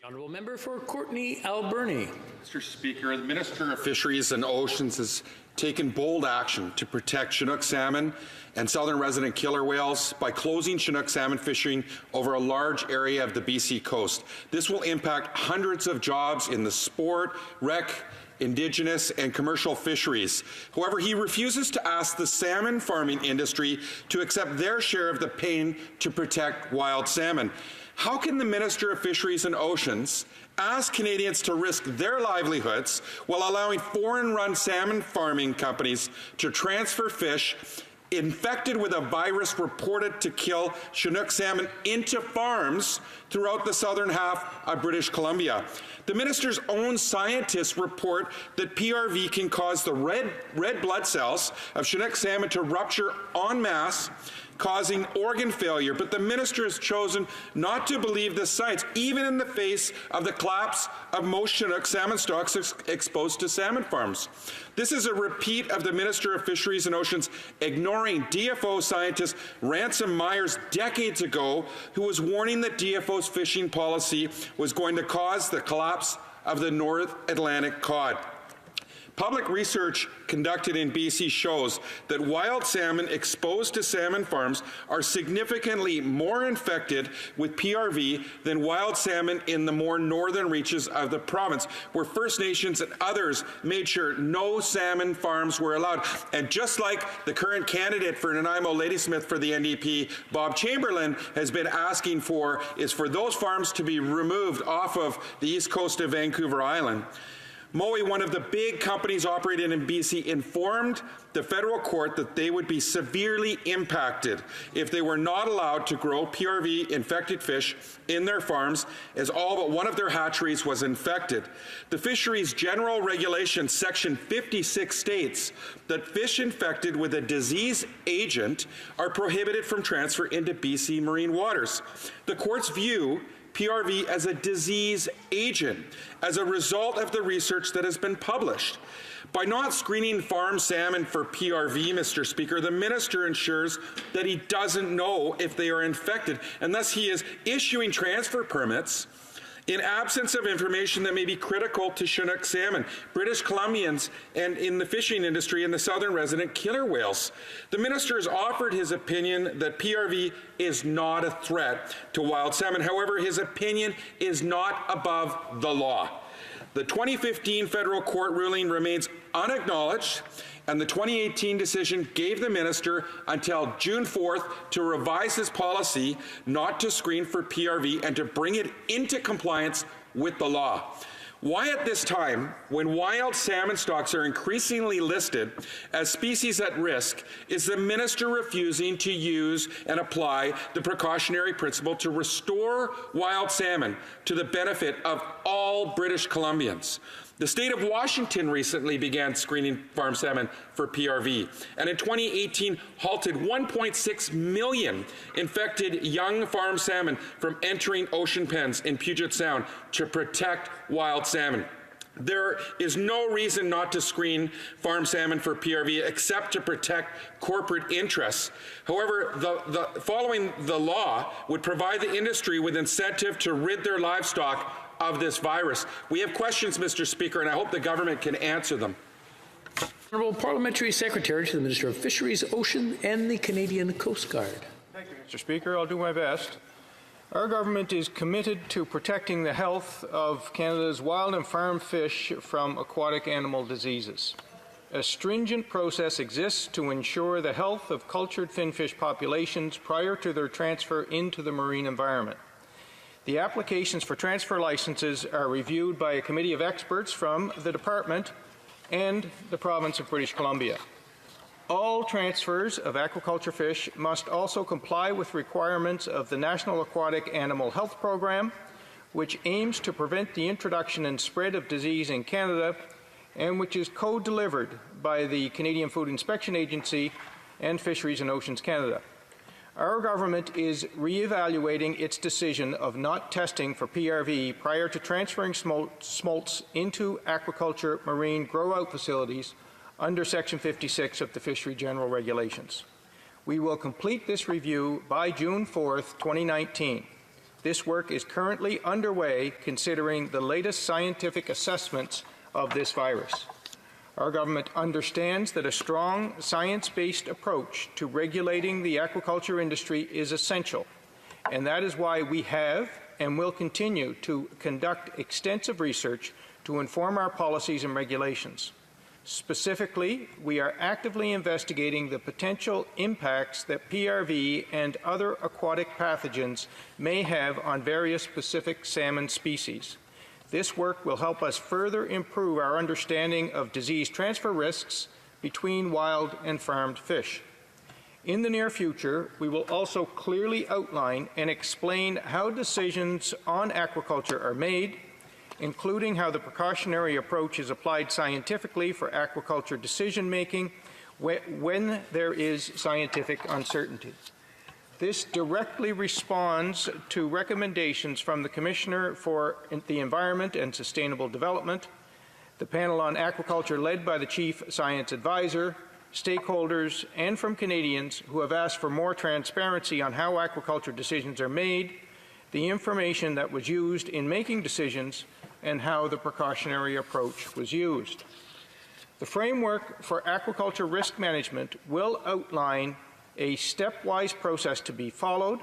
The honourable member for Courtenay, Alberni. Mr. Speaker, the Minister of Fisheries and Oceans has taken bold action to protect Chinook salmon and southern resident killer whales by closing Chinook salmon fishing over a large area of the BC coast. This will impact hundreds of jobs in the sport, rec, indigenous and commercial fisheries. However, he refuses to ask the salmon farming industry to accept their share of the pain to protect wild salmon. How can the Minister of Fisheries and Oceans ask Canadians to risk their livelihoods while allowing foreign-run salmon farming companies to transfer fish infected with a virus reported to kill Chinook salmon into farms throughout the southern half of British Columbia? The minister's own scientists report that PRV can cause the red blood cells of Chinook salmon to rupture en masse, causing organ failure. But the minister has chosen not to believe this science, even in the face of the collapse of most Chinook salmon stocks exposed to salmon farms. This is a repeat of the Minister of Fisheries and Oceans ignoring DFO scientist Ransom Myers decades ago, who was warning that DFO's fishing policy was going to cause the collapse of the North Atlantic cod. Public research conducted in BC shows that wild salmon exposed to salmon farms are significantly more infected with PRV than wild salmon in the more northern reaches of the province, where First Nations and others made sure no salmon farms were allowed. And just like the current candidate for Nanaimo Ladysmith for the NDP, Bob Chamberlain, has been asking for, is for those farms to be removed off of the east coast of Vancouver Island. Moe, one of the big companies operating in BC, informed the federal court that they would be severely impacted if they were not allowed to grow PRV-infected fish in their farms, as all but one of their hatcheries was infected. The Fisheries General Regulations, Section 56, states that fish infected with a disease agent are prohibited from transfer into BC marine waters. The courts view PRV as a disease agent as a result of the research that has been published. By not screening farm salmon for PRV, Mr. Speaker, the minister ensures that he doesn't know if they are infected, and thus he is issuing transfer permits in absence of information that may be critical to Chinook salmon, British Columbians, and in the fishing industry and the southern resident killer whales. The minister has offered his opinion that PRV is not a threat to wild salmon. However, his opinion is not above the law. The 2015 federal court ruling remains unacknowledged, and the 2018 decision gave the minister until June 4th to revise his policy not to screen for PRV and to bring it into compliance with the law. Why at this time, when wild salmon stocks are increasingly listed as species at risk, is the minister refusing to use and apply the precautionary principle to restore wild salmon to the benefit of all British Columbians? The state of Washington recently began screening farm salmon for PRV, and in 2018 halted 1.6 million infected young farm salmon from entering ocean pens in Puget Sound to protect wild salmon. There is no reason not to screen farm salmon for PRV except to protect corporate interests. However, following the law would provide the industry with incentive to rid their livestock of this virus. We have questions, Mr. Speaker, and I hope the government can answer them. Honourable Parliamentary Secretary to the Minister of Fisheries, Ocean and the Canadian Coast Guard. Thank you, Mr. Speaker. I'll do my best. Our government is committed to protecting the health of Canada's wild and farm fish from aquatic animal diseases. A stringent process exists to ensure the health of cultured finfish populations prior to their transfer into the marine environment. The applications for transfer licenses are reviewed by a committee of experts from the Department and the Province of British Columbia. All transfers of aquaculture fish must also comply with requirements of the National Aquatic Animal Health Program, which aims to prevent the introduction and spread of disease in Canada and which is co-delivered by the Canadian Food Inspection Agency and Fisheries and Oceans Canada. Our government is re-evaluating its decision of not testing for PRV prior to transferring smolts into aquaculture marine grow-out facilities under Section 56 of the Fishery General Regulations. We will complete this review by June 4th, 2019. This work is currently underway considering the latest scientific assessments of this virus. Our government understands that a strong science-based approach to regulating the aquaculture industry is essential, and that is why we have and will continue to conduct extensive research to inform our policies and regulations. Specifically, we are actively investigating the potential impacts that PRV and other aquatic pathogens may have on various Pacific salmon species. This work will help us further improve our understanding of disease transfer risks between wild and farmed fish. In the near future, we will also clearly outline and explain how decisions on aquaculture are made, including how the precautionary approach is applied scientifically for aquaculture decision-making when there is scientific uncertainty. This directly responds to recommendations from the Commissioner for the Environment and Sustainable Development, the panel on aquaculture led by the Chief Science Advisor, stakeholders, and from Canadians who have asked for more transparency on how aquaculture decisions are made, the information that was used in making decisions, and how the precautionary approach was used. The framework for aquaculture risk management will outline a stepwise process to be followed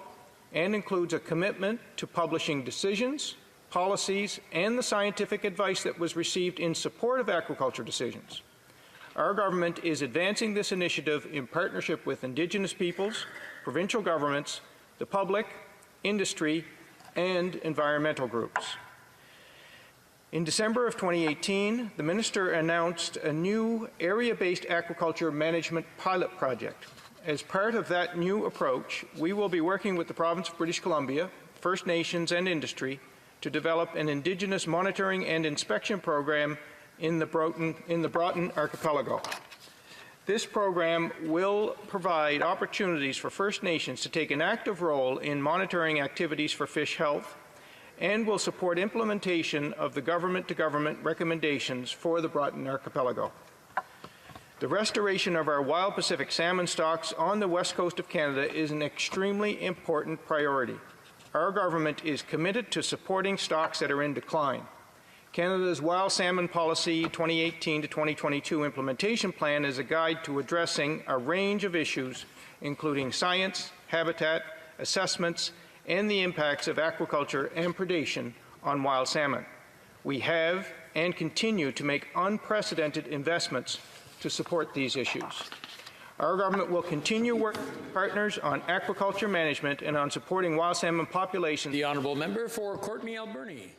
and includes a commitment to publishing decisions, policies, and the scientific advice that was received in support of aquaculture decisions. Our government is advancing this initiative in partnership with Indigenous peoples, provincial governments, the public, industry, and environmental groups. In December of 2018, the Minister announced a new area-based aquaculture management pilot project. As part of that new approach, we will be working with the Province of British Columbia, First Nations, and industry to develop an Indigenous monitoring and inspection program in the Broughton Archipelago. This program will provide opportunities for First Nations to take an active role in monitoring activities for fish health and will support implementation of the government-to-government recommendations for the Broughton Archipelago. The restoration of our wild Pacific salmon stocks on the west coast of Canada is an extremely important priority. Our government is committed to supporting stocks that are in decline. Canada's Wild Salmon Policy 2018 to 2022 implementation plan is a guide to addressing a range of issues, including science, habitat, assessments, and the impacts of aquaculture and predation on wild salmon. We have and continue to make unprecedented investments to support these issues. Our government will continue working with partners on aquaculture management and on supporting wild salmon populations. The Honourable Member for Courtenay, Alberni.